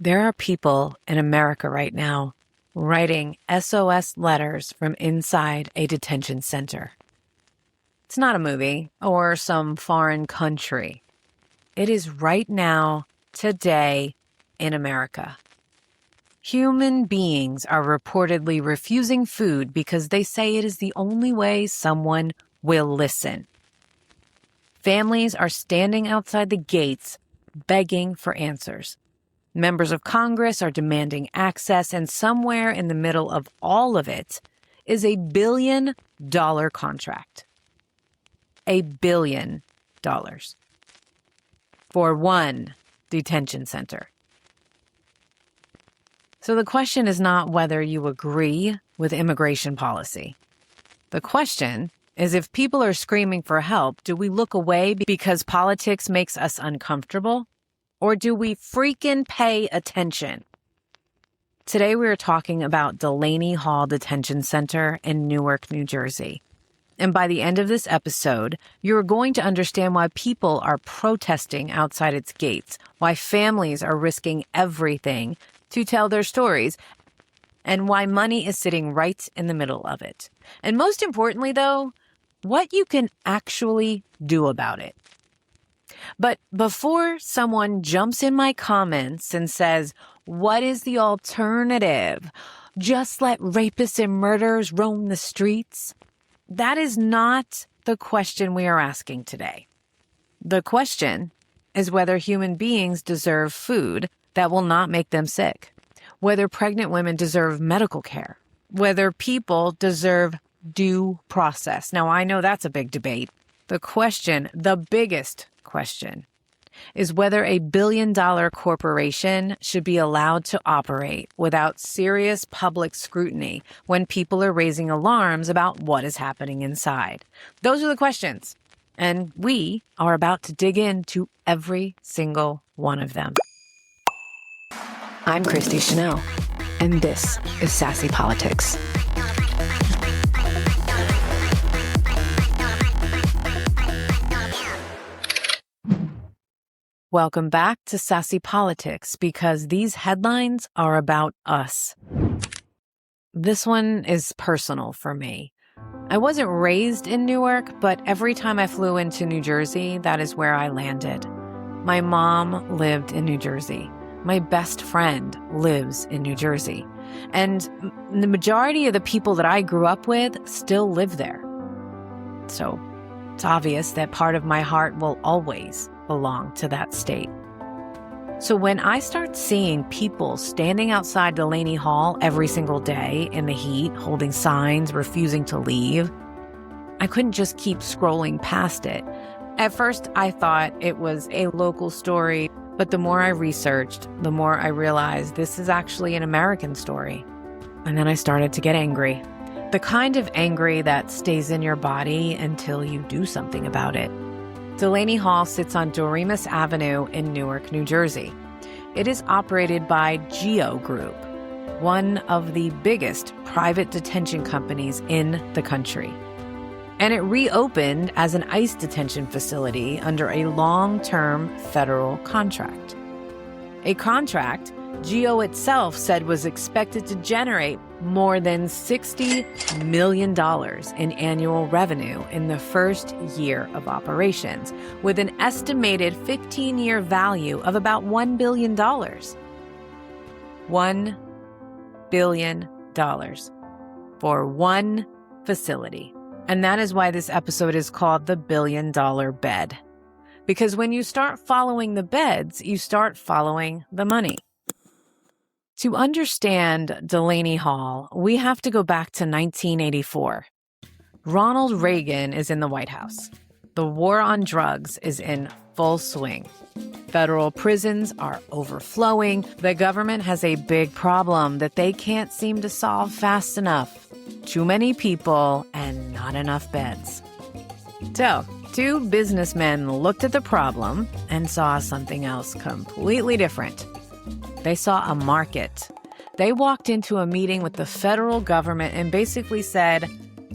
There are people in America right now writing S.O.S. letters from inside a detention center. It's not a movie or some foreign country. It is right now, today, in America. Human beings are reportedly refusing food because they say it is the only way someone will listen. Families are standing outside the gates begging for answers. Members of Congress are demanding access, and somewhere in the middle of all of it is $1 billion contract. $1 billion for one detention center. So the question is not whether you agree with immigration policy. The question is, if people are screaming for help, do we look away because politics makes us uncomfortable? Or do we freaking pay attention? Today we are talking about Delaney Hall Detention Center in Newark, New Jersey. And by the end of this episode, you're going to understand why people are protesting outside its gates, why families are risking everything to tell their stories, and why money is sitting right in the middle of it. And most importantly, though, what you can actually do about it. But before someone jumps in my comments and says, what is the alternative? Just let rapists and murderers roam the streets? That is not the question we are asking today. The question is whether human beings deserve food that will not make them sick, whether pregnant women deserve medical care, whether people deserve due process. Now, I know that's a big debate. The question, the biggest question, is whether $1 billion corporation should be allowed to operate without serious public scrutiny when people are raising alarms about what is happening inside. Those are the questions, and we are about to dig into every single one of them. I'm Christi Chanelle, and this is Sassy Politics. Welcome back to Sassy Politics, because these headlines are about us. This one is personal for me. I wasn't raised in Newark, but every time I flew into New Jersey, that is where I landed. My mom lived in New Jersey. My best friend lives in New Jersey. And the majority of the people that I grew up with still live there. So it's obvious that part of my heart will always belong to that state. So when I start seeing people standing outside Delaney Hall every single day in the heat, holding signs, refusing to leave, I couldn't just keep scrolling past it. At first, I thought it was a local story, but the more I researched, the more I realized this is actually an American story. And then I started to get angry. The kind of angry that stays in your body until you do something about it. Delaney Hall sits on Doremus Avenue in Newark, New Jersey. It is operated by GEO Group, one of the biggest private detention companies in the country. And it reopened as an ICE detention facility under a long-term federal contract. A contract GEO itself said was expected to generate more than $60 million in annual revenue in the first year of operations, with an estimated 15-year value of about $1 billion. $1 billion for one facility. And that is why this episode is called The $1 Billion Bed. Because when you start following the beds, you start following the money. To understand Delaney Hall, we have to go back to 1984. Ronald Reagan is in the White House. The war on drugs is in full swing. Federal prisons are overflowing. The government has a big problem that they can't seem to solve fast enough. Too many people and not enough beds. So, two businessmen looked at the problem and saw something else completely different. They saw a market. They walked into a meeting with the federal government and basically said,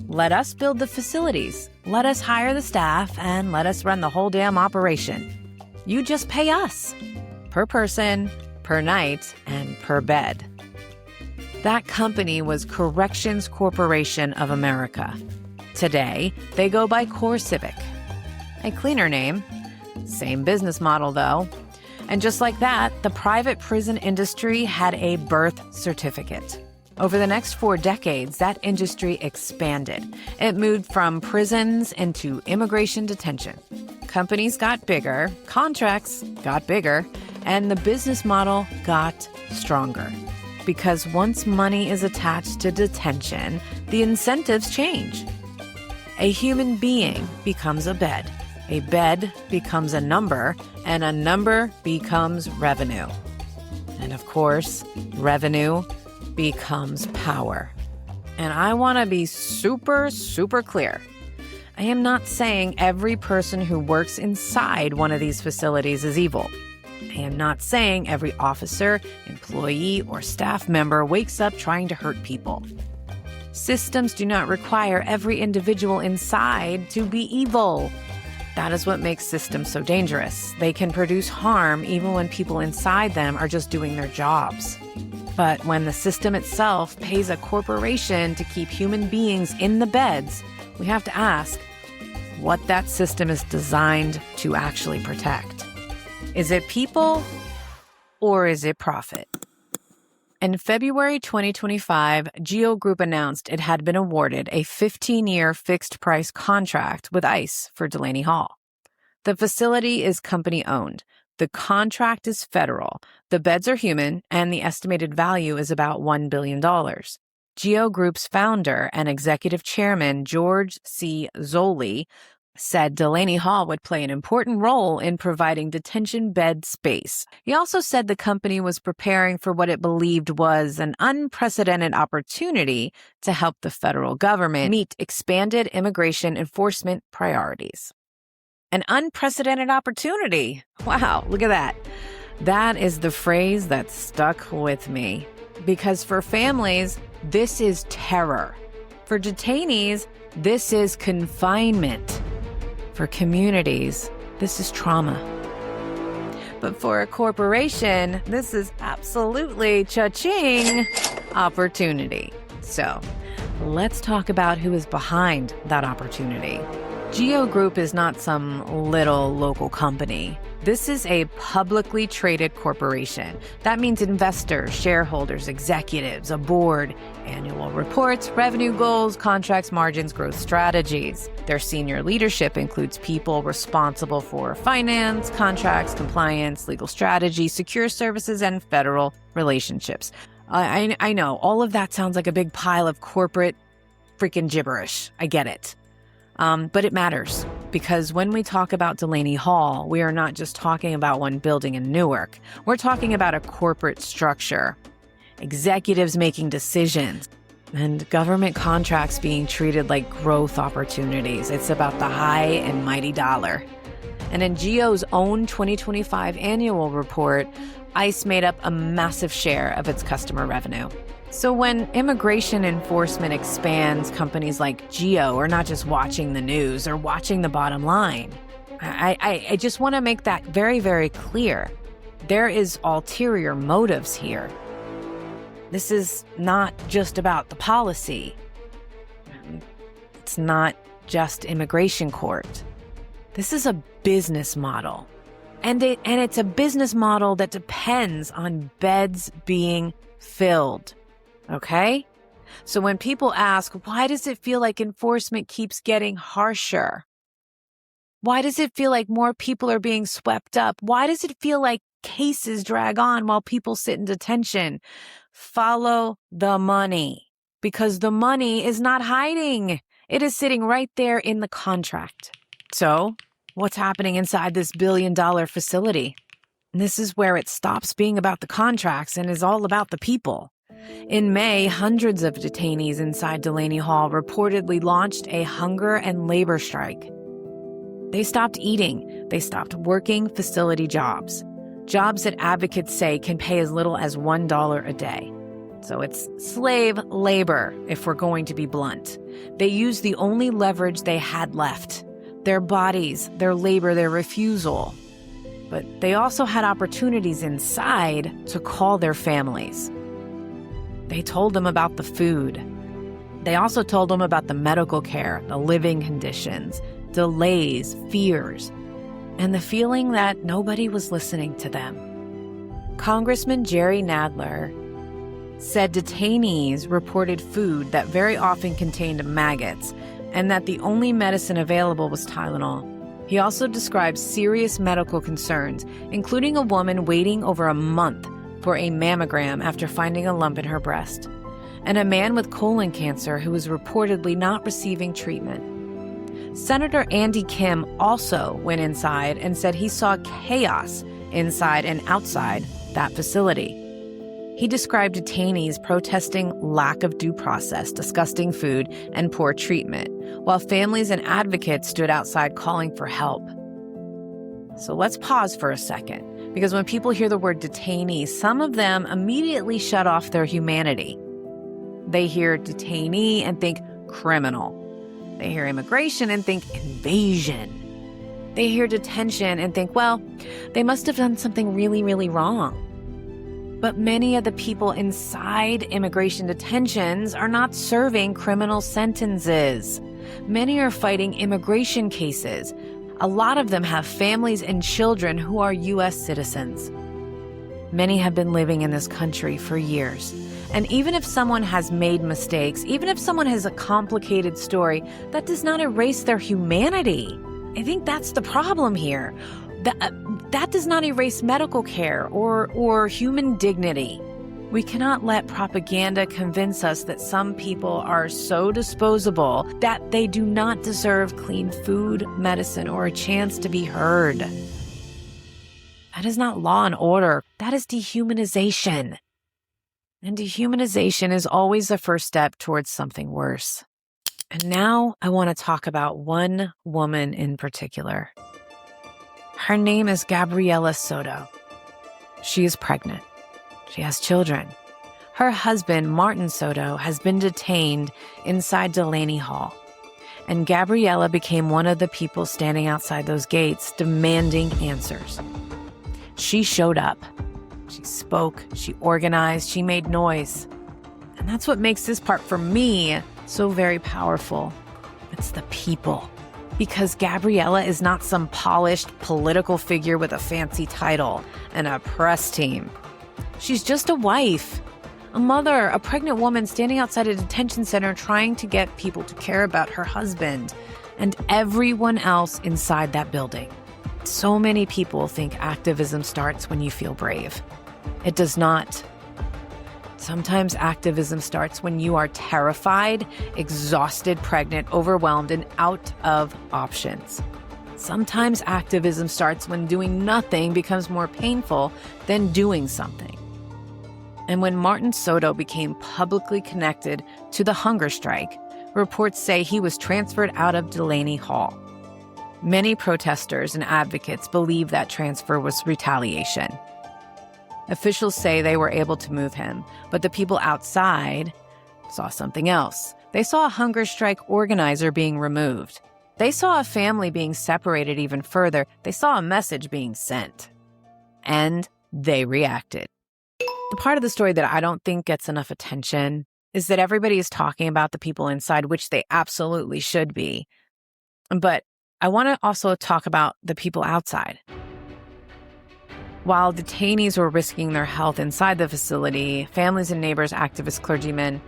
let us build the facilities, let us hire the staff, and let us run the whole damn operation. You just pay us per person per night, and per bed. That company was Corrections Corporation of America. Today, they go by CoreCivic. A cleaner name. Same business model, though. And just like that, the private prison industry had a birth certificate. Over the next 4 decades, that industry expanded. It moved from prisons into immigration detention. Companies got bigger, contracts got bigger, and the business model got stronger. Because once money is attached to detention, the incentives change. A human being becomes a bed becomes a number becomes revenue. And of course, revenue becomes power. And I want to be super, super clear. I am not saying every person who works inside one of these facilities is evil. I am not saying every officer, employee, or staff member wakes up trying to hurt people. Systems do not require every individual inside to be evil. That is what makes systems so dangerous. They can produce harm even when people inside them are just doing their jobs. But when the system itself pays a corporation to keep human beings in the beds, we have to ask what that system is designed to actually protect. Is it people or is it profit? In February 2025, GEO Group announced it had been awarded a 15-year fixed-price contract with ICE for Delaney Hall. The facility is company-owned. The contract is federal. The beds are human, and the estimated value is about $1 billion. GEO Group's founder and executive chairman, George C. Zolli, said Delaney Hall would play an important role in providing detention bed space. He also said the company was preparing for what it believed was an unprecedented opportunity to help the federal government meet expanded immigration enforcement priorities. An unprecedented opportunity. Wow, look at that. That is the phrase that stuck with me. Because for families, this is terror. For detainees, this is confinement. For communities, this is trauma. But for a corporation, this is absolutely cha-ching opportunity. So let's talk about who is behind that opportunity. GEO Group is not some little local company. This is a publicly traded corporation. That means investors, shareholders, executives, a board, annual reports, revenue goals, contracts, margins, growth strategies. Their senior leadership includes people responsible for finance, contracts, compliance, legal strategy, secure services, and federal relationships. I know, all of that sounds like a big pile of corporate freaking gibberish. I get it. But it matters because when we talk about Delaney Hall, we are not just talking about one building in Newark. We're talking about a corporate structure, executives making decisions, and government contracts being treated like growth opportunities. It's about the high and mighty dollar. And in GEO's own 2025 annual report, ICE made up a massive share of its customer revenue. So when immigration enforcement expands, companies like GEO are not just watching the news or watching the bottom line. I just want to make that very, very clear. There is ulterior motives here. This is not just about the policy. It's not just immigration court. This is a business model. And it's a business model that depends on beds being filled. Okay? So when people ask, why does it feel like enforcement keeps getting harsher? Why does it feel like more people are being swept up? Why does it feel like cases drag on while people sit in detention? Follow the money, because the money is not hiding. It is sitting right there in the contract. So what's happening inside this billion-dollar facility? This is where it stops being about the contracts and is all about the people. In May, hundreds of detainees inside Delaney Hall reportedly launched a hunger and labor strike. They stopped eating. They stopped working facility jobs. Jobs that advocates say can pay as little as $1 a day. So it's slave labor, if we're going to be blunt. They used the only leverage they had left: their bodies, their labor, their refusal. but they also had opportunities inside to call their families. They told them about the food. They also told them about the medical care, the living conditions, delays, fears, and the feeling that nobody was listening to them. Congressman Jerry Nadler said detainees reported food that very often contained maggots and that the only medicine available was Tylenol. He also described serious medical concerns, including a woman waiting over a month for a mammogram after finding a lump in her breast, and a man with colon cancer who was reportedly not receiving treatment. Senator Andy Kim also went inside and said he saw chaos inside and outside that facility. He described detainees protesting lack of due process, disgusting food, and poor treatment, while families and advocates stood outside calling for help. So let's pause for a second, because when people hear the word detainee, some of them immediately shut off their humanity. They hear detainee and think criminal. They hear immigration and think invasion. They hear detention and think, well, they must have done something really, really wrong. But many of the people inside immigration detentions are not serving criminal sentences. Many are fighting immigration cases. A lot of them have families and children who are U.S. citizens. Many have been living in this country for years. And even if someone has made mistakes, even if someone has a complicated story, that does not erase their humanity. I think that's the problem here. That does not erase medical care or human dignity. We cannot let propaganda convince us that some people are so disposable that they do not deserve clean food, medicine, or a chance to be heard. That is not law and order. That is dehumanization. And dehumanization is always the first step towards something worse. And now I want to talk about one woman in particular. Her name is Gabriela Soto. She is pregnant. She has children. Her husband, Martin Soto, has been detained inside Delaney Hall. And Gabriela became one of the people standing outside those gates demanding answers. She showed up. She spoke, she organized, she made noise. And that's what makes this part for me so very powerful. It's the people. Because Gabriela is not some polished political figure with a fancy title and a press team. She's just a wife, a mother, a pregnant woman standing outside a detention center trying to get people to care about her husband and everyone else inside that building. So many people think activism starts when you feel brave. It does not. Sometimes activism starts when you are terrified, exhausted, pregnant, overwhelmed, and out of options. Sometimes activism starts when doing nothing becomes more painful than doing something. And when Martin Soto became publicly connected to the hunger strike, reports say he was transferred out of Delaney Hall. Many protesters and advocates believe that transfer was retaliation. Officials say they were able to move him, but the people outside saw something else. They saw a hunger strike organizer being removed. They saw a family being separated even further. They saw a message being sent. And they reacted. The part of the story that I don't think gets enough attention is that everybody is talking about the people inside, which they absolutely should be. But I want to also talk about the people outside. While detainees were risking their health inside the facility, families and neighbors, activists, clergymen,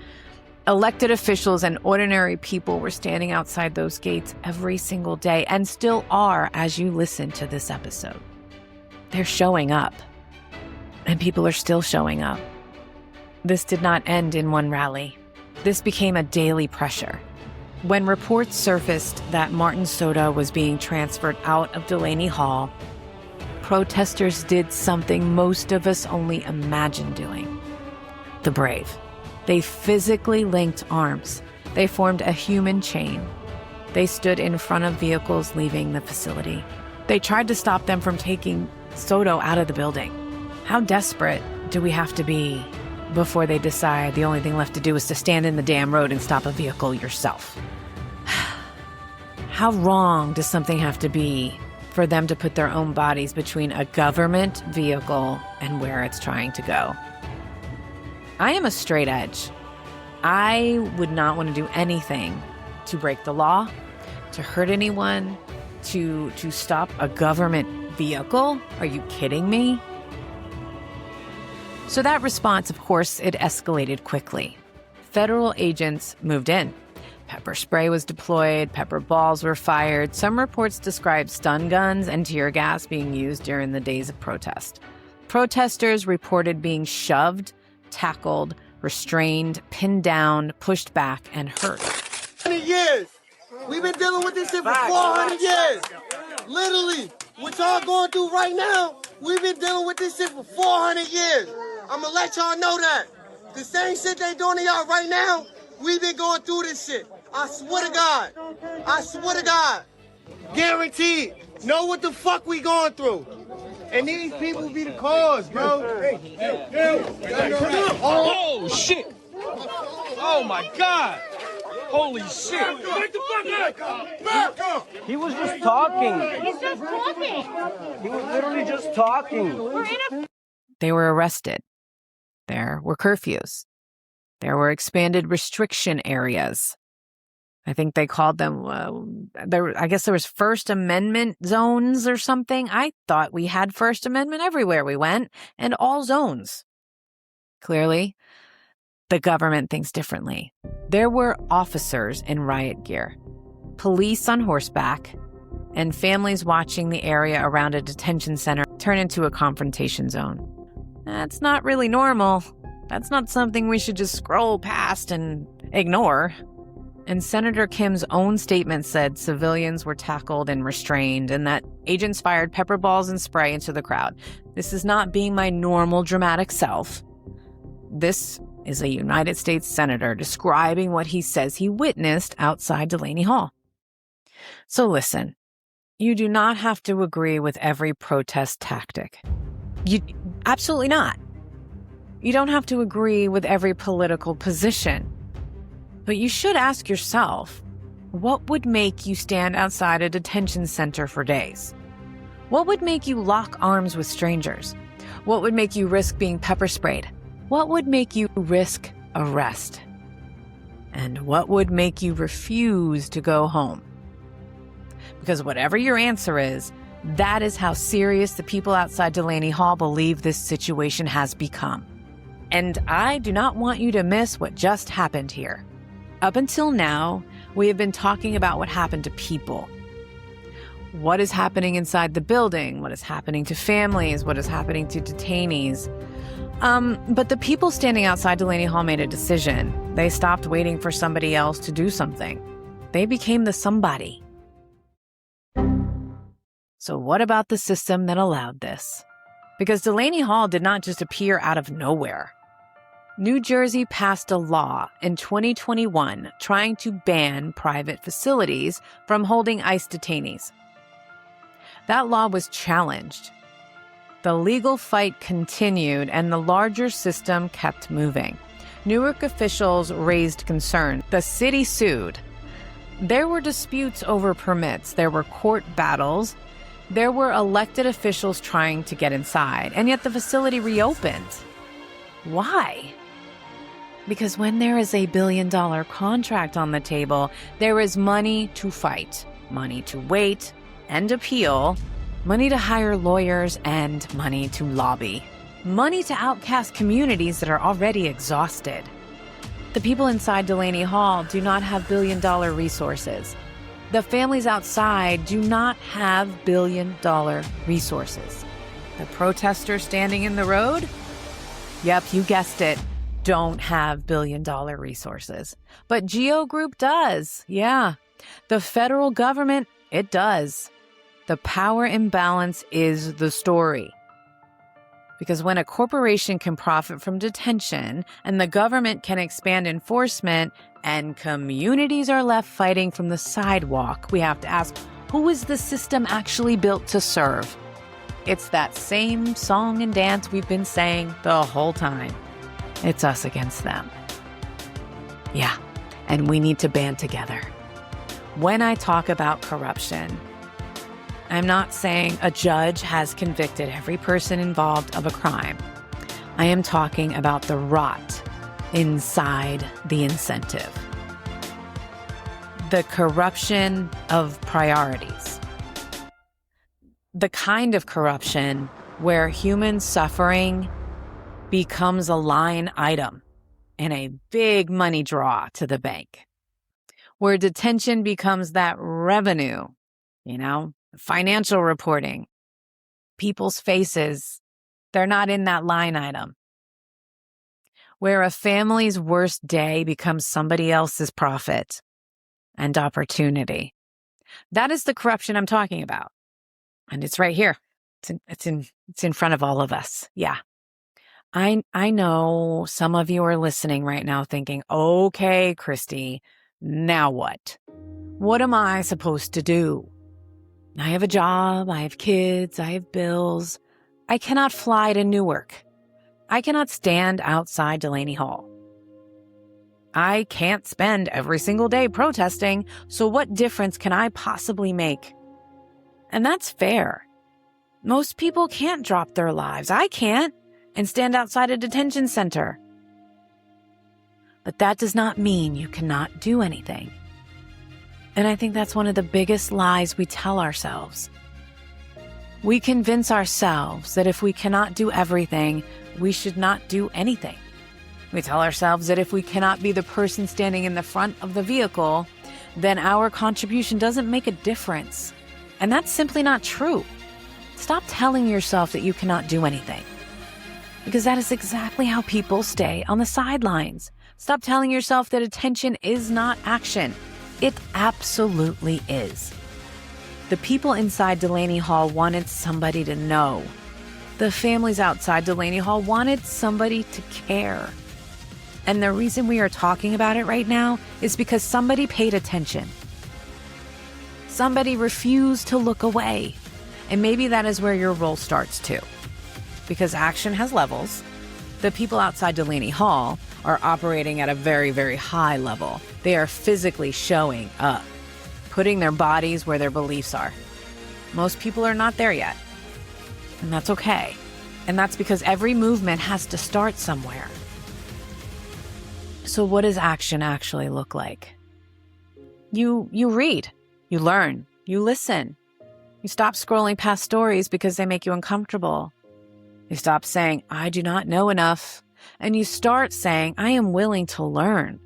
elected officials, and ordinary people were standing outside those gates every single day and still are as you listen to this episode. They're showing up, and people are still showing up. This did not end in one rally. This became a daily pressure. When reports surfaced that Martin Soto was being transferred out of Delaney Hall, protesters did something most of us only imagine doing. The brave. They physically linked arms. They formed a human chain. They stood in front of vehicles leaving the facility. They tried to stop them from taking Soto out of the building. How desperate do we have to be before they decide the only thing left to do is to stand in the damn road and stop a vehicle yourself? How wrong does something have to be for them to put their own bodies between a government vehicle and where it's trying to go. I am a straight edge. I would not want to do anything to break the law, to hurt anyone, to stop a government vehicle. Are you kidding me? So that response, of course, it escalated quickly. Federal agents moved in. Pepper spray was deployed, pepper balls were fired. Some reports describe stun guns and tear gas being used during the days of protest. Protesters reported being shoved, tackled, restrained, pinned down, pushed back, and hurt. 100 years. We've been dealing with this shit for 400 years. Literally, what y'all going through right now, we've been dealing with this shit for 400 years. I'm gonna let y'all know that. The same shit they doing to y'all right now, we've been going through this shit. I swear to God. I swear to God. Guaranteed. Know what the fuck we going through. And these people be the cause, bro. Oh, shit. Oh, my God. Holy shit. Back the fuck up. Back up. He was just talking. He's just talking. He was literally just talking. They were arrested. There were curfews. There were expanded restriction areas. I think they called them, I guess there was First Amendment zones or something. I thought we had First Amendment everywhere we went and all zones. Clearly, the government thinks differently. There were officers in riot gear, police on horseback, and families watching the area around a detention center turn into a confrontation zone. That's not really normal. That's not something we should just scroll past and ignore. And Senator Kim's own statement said civilians were tackled and restrained and that agents fired pepper balls and spray into the crowd. This is not being my normal dramatic self. This is a United States senator describing what he says he witnessed outside Delaney Hall. So listen, you do not have to agree with every protest tactic. Absolutely not. You don't have to agree with every political position. But you should ask yourself, what would make you stand outside a detention center for days? What would make you lock arms with strangers? What would make you risk being pepper sprayed? What would make you risk arrest? And what would make you refuse to go home? Because whatever your answer is, that is how serious the people outside Delaney Hall believe this situation has become. And I do not want you to miss what just happened here. Up until now, we have been talking about what happened to people. What is happening inside the building? What is happening to families? What is happening to detainees? But the people standing outside Delaney Hall made a decision. They stopped waiting for somebody else to do something. They became the somebody. So what about the system that allowed this? Because Delaney Hall did not just appear out of nowhere. New Jersey passed a law in 2021 trying to ban private facilities from holding ICE detainees. That law was challenged. The legal fight continued and the larger system kept moving. Newark officials raised concern. The city sued. There were disputes over permits. There were court battles. There were elected officials trying to get inside, and yet the facility reopened. Why? Because when there is a $1 billion contract on the table, there is money to fight, money to wait and appeal, money to hire lawyers, and money to lobby. Money to outcast communities that are already exhausted. The people inside Delaney Hall do not have $1 billion resources. The families outside do not have $1 billion resources. The protesters standing in the road? Yep, you guessed it. Don't have $1 billion resources. But Geo Group does. Yeah. The federal government, it does. The power imbalance is the story. Because when a corporation can profit from detention and the government can expand enforcement and communities are left fighting from the sidewalk, we have to ask, who is the system actually built to serve? It's that same song and dance we've been saying the whole time. It's us against them. Yeah, and we need to band together. When I talk about corruption, I'm not saying a judge has convicted every person involved of a crime. I am talking about the rot inside the incentive. The corruption of priorities. The kind of corruption where human suffering becomes a line item and a big money draw to the bank. Where detention becomes that revenue, financial reporting. People's faces, they're not in that line item. Where a family's worst day becomes somebody else's profit and opportunity. That is the corruption I'm talking about. And it's right here. It's in front of all of us. Yeah. I know some of you are listening right now thinking, okay, Christi, now what? What am I supposed to do? I have a job, I have kids, I have bills. I cannot fly to Newark. I cannot stand outside Delaney Hall. I can't spend every single day protesting, so what difference can I possibly make? And that's fair. Most people can't drop their lives. I can't. And stand outside a detention center. But that does not mean you cannot do anything. And I think that's one of the biggest lies we tell ourselves. We convince ourselves that if we cannot do everything, we should not do anything. We tell ourselves that if we cannot be the person standing in the front of the vehicle, then our contribution doesn't make a difference. And that's simply not true. Stop telling yourself that you cannot do anything. Because that is exactly how people stay on the sidelines. Stop telling yourself that attention is not action. It absolutely is. The people inside Delaney Hall wanted somebody to know. The families outside Delaney Hall wanted somebody to care. And the reason we are talking about it right now is because somebody paid attention. Somebody refused to look away. And maybe that is where your role starts too. Because action has levels. The people outside Delaney Hall are operating at a very, very high level. They are physically showing up, putting their bodies where their beliefs are. Most people are not there yet. And that's okay. And that's because every movement has to start somewhere. So what does action actually look like? You read, you learn, you listen. You stop scrolling past stories because they make you uncomfortable. You stop saying, I do not know enough. And you start saying, I am willing to learn.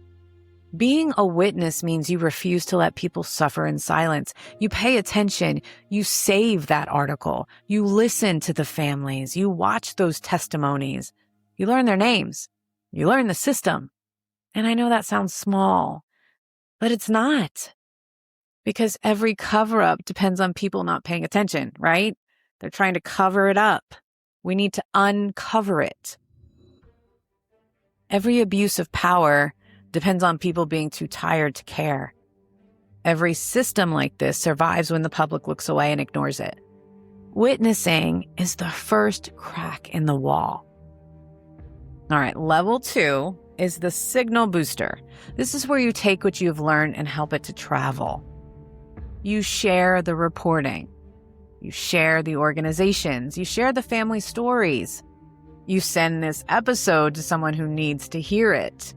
Being a witness means you refuse to let people suffer in silence. You pay attention. You save that article. You listen to the families. You watch those testimonies. You learn their names. You learn the system. And I know that sounds small, but it's not. Because every cover-up depends on people not paying attention, right? They're trying to cover it up. We need to uncover it. Every abuse of power depends on people being too tired to care. Every system like this survives when the public looks away and ignores it. Witnessing is the first crack in the wall. All right, level 2 is the signal booster. This is where you take what you've learned and help it to travel. You share the reporting. You share the organizations. You share the family stories. You send this episode to someone who needs to hear it.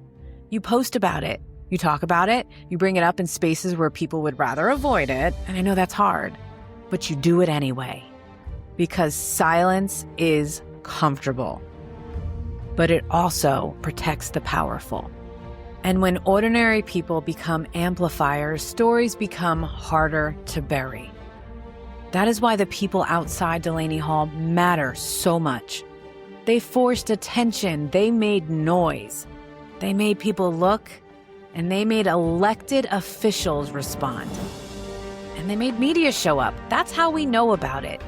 You post about it. You talk about it. You bring it up in spaces where people would rather avoid it. And I know that's hard, but you do it anyway. Because silence is comfortable. But it also protects the powerful. And when ordinary people become amplifiers, stories become harder to bury. That is why the people outside Delaney Hall matter so much. They forced attention. They made noise. They made people look, and they made elected officials respond. And they made media show up. That's how we know about it.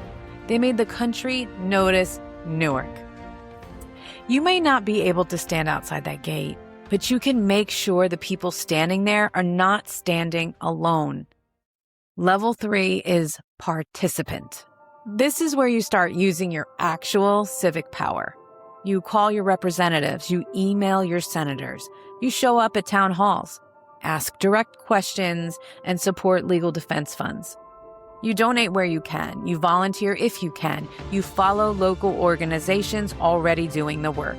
They made the country notice Newark. You may not be able to stand outside that gate, but you can make sure the people standing there are not standing alone. Level 3 is participant. This is where you start using your actual civic power. You call your representatives, you email your senators, you show up at town halls, ask direct questions, and support legal defense funds. You donate where you can. You volunteer if you can. You follow local organizations already doing the work.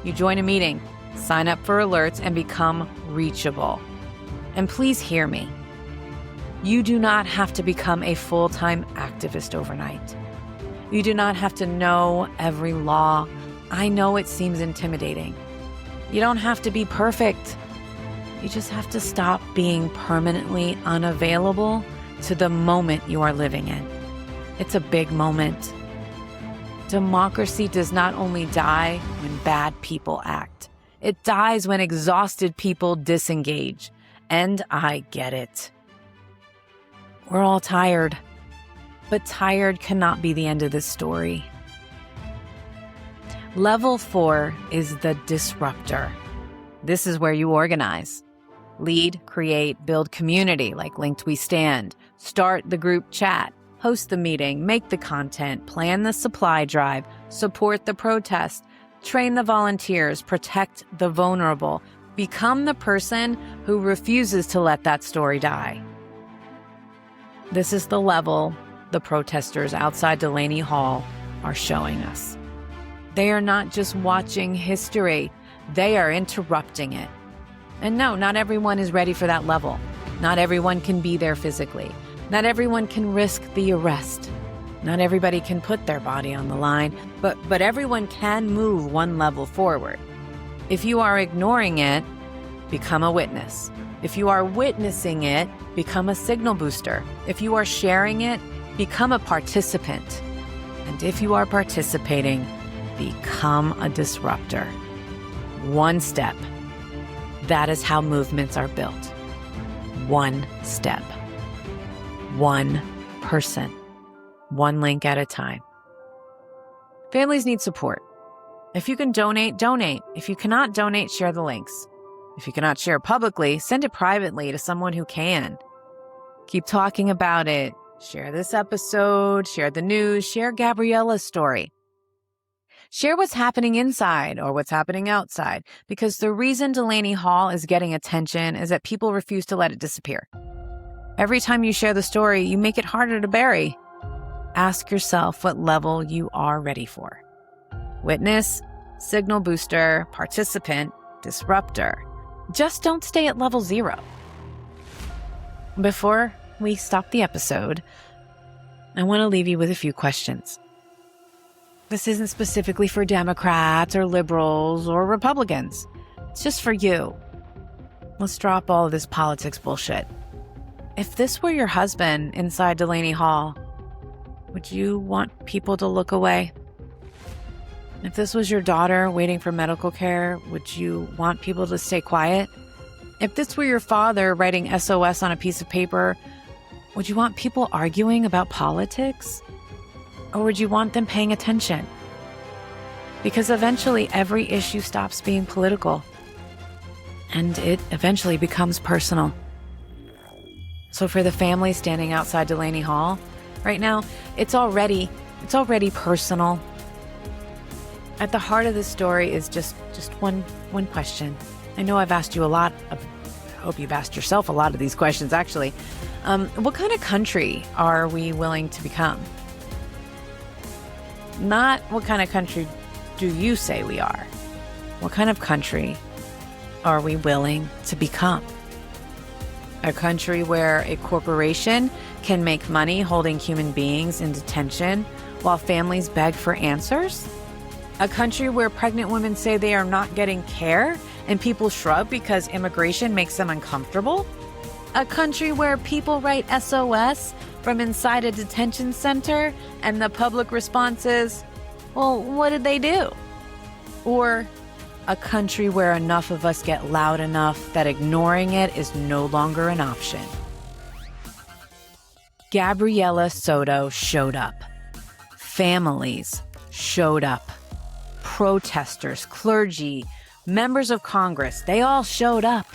You join a meeting, sign up for alerts, and become reachable. And please hear me. You do not have to become a full-time activist overnight. You do not have to know every law. I know it seems intimidating. You don't have to be perfect. You just have to stop being permanently unavailable to the moment you are living in. It's a big moment. Democracy does not only die when bad people act. It dies when exhausted people disengage. And I get it. We're all tired. But tired cannot be the end of this story. Level 4 is the disruptor. This is where you organize. Lead, create, build community like Linked We Stand. Start the group chat. Host the meeting. Make the content. Plan the supply drive. Support the protest. Train the volunteers. Protect the vulnerable. Become the person who refuses to let that story die. This is the level the protesters outside Delaney Hall are showing us. They are not just watching history. They are interrupting it. And no, not everyone is ready for that level. Not everyone can be there physically. Not everyone can risk the arrest. Not everybody can put their body on the line, but everyone can move one level forward. If you are ignoring it, become a witness. If you are witnessing it, become a signal booster. If you are sharing it, become a participant. And if you are participating, become a disruptor. One step. That is how movements are built. One step. One person. One link at a time. Families need support. If you can donate, donate. If you cannot donate, share the links. If you cannot share publicly, send it privately to someone who can. Keep talking about it. Share this episode, share the news, share Gabriella's story. Share what's happening inside or what's happening outside, because the reason Delaney Hall is getting attention is that people refuse to let it disappear. Every time you share the story, you make it harder to bury. Ask yourself what level you are ready for. Witness, signal booster, participant, disruptor. Just don't stay at level 0. Before we stop the episode, I want to leave you with a few questions. This isn't specifically for Democrats or liberals or Republicans. It's just for you. Let's drop all of this politics bullshit. If this were your husband inside Delaney Hall, would you want people to look away? If this was your daughter waiting for medical care, would you want people to stay quiet? If this were your father writing S.O.S on a piece of paper, would you want people arguing about politics? Or would you want them paying attention? Because eventually every issue stops being political. And it eventually becomes personal. So for the family standing outside Delaney Hall, right now, it's already personal. At the heart of this story is just one question. I know I've asked you a lot. I hope you've asked yourself a lot of these questions, actually. What kind of country are we willing to become? Not what kind of country do you say we are? What kind of country are we willing to become? A country where a corporation can make money holding human beings in detention while families beg for answers? A country where pregnant women say they are not getting care and people shrug because immigration makes them uncomfortable? A country where people write SOS from inside a detention center and the public response is, well, what did they do? Or a country where enough of us get loud enough that ignoring it is no longer an option. Gabriella Soto showed up. Families showed up. Protesters, clergy, members of Congress, they all showed up.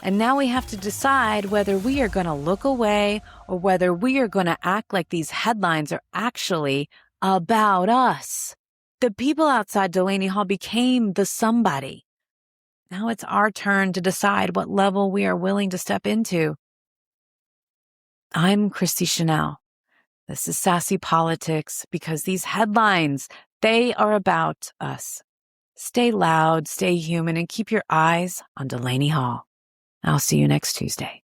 And now we have to decide whether we are going to look away or whether we are going to act like these headlines are actually about us. The people outside Delaney Hall became the somebody. Now it's our turn to decide what level we are willing to step into. I'm Christi Chanelle, This is Sassy Politics because these headlines, they are about us. Stay loud, stay human, and keep your eyes on Delaney Hall. I'll see you next Tuesday.